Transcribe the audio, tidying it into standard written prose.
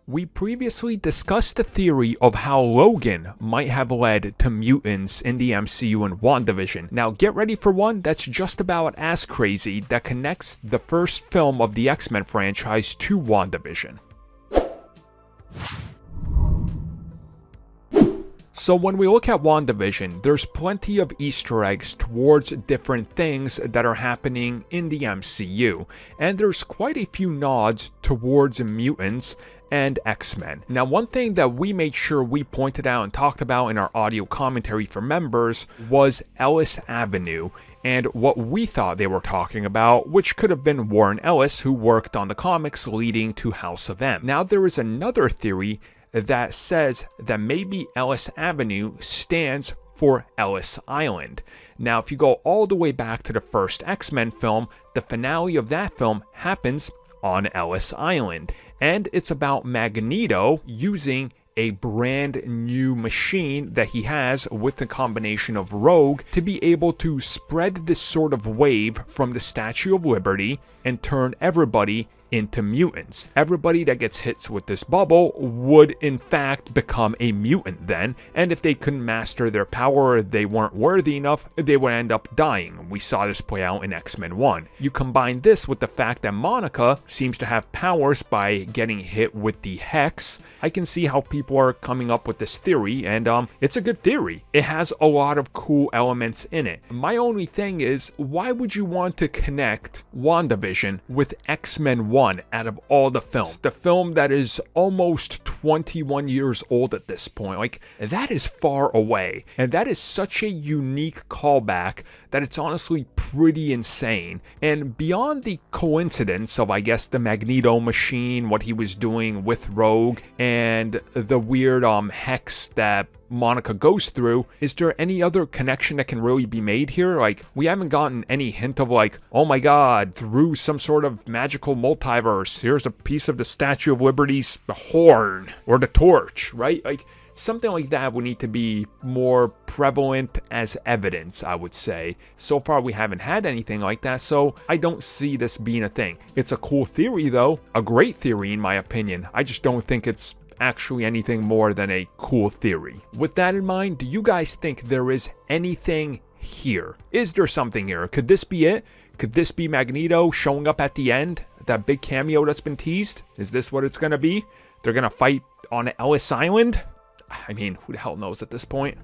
We previously discussed the theory of how Logan might have led to mutants in the MCU and WandaVision. Now get ready for one that's just about as crazy, that connects the first film of the X-Men franchise to WandaVision. So when we look at WandaVision, there's plenty of Easter eggs towards different things that are happening in the MCU, and there's quite a few nods towards mutants and X-Men. Now, one thing that we made sure we pointed out and talked about in our audio commentary for members was Ellis Avenue and what we thought they were talking about, which could have been Warren Ellis, who worked on the comics leading to House of M. Now, there is another theory that says that maybe Ellis Avenue stands for Ellis Island. Now, if you go all the way back to the first X-Men film, the finale of that film happens on Ellis Island, and it's about Magneto using a brand new machine that he has with the combination of Rogue to be able to spread this sort of wave from the Statue of Liberty and turn everybody into mutants. Everybody that gets hit with this bubble would in fact become a mutant then, and if they couldn't master their power or they weren't worthy enough, they would end up dying. We saw this play out in X-Men 1. You combine this with the fact that Monica seems to have powers by getting hit with the Hex. I can see how people are coming up with this theory, and it's a good theory. It has a lot of cool elements in it. My only thing is, why would you want to connect WandaVision with X-Men 1 out of all the films? The film that is almost 21 years old at this point. Like, that is far away. And that is such a unique callback that it's honestly pretty insane. And beyond the coincidence of, I guess, the Magneto machine, what he was doing with Rogue, and the weird hex that Monica goes through, is there any other connection that can really be made here? Like, we haven't gotten any hint of like, oh my god, through some sort of magical multiverse, here's a piece of the Statue of Liberty's horn, or the torch, right? Like, something like that would need to be more prevalent as evidence, I would say. So far, we haven't had anything like that, so I don't see this being a thing. It's a cool theory, though. A great theory, in my opinion. I just don't think it's actually anything more than a cool theory. With that in mind, do you guys think there is anything here? Is there something here? Could this be it? Could this be Magneto showing up at the end? That big cameo that's been teased? Is this what it's gonna be? They're gonna fight on Ellis Island? I mean, who the hell knows at this point?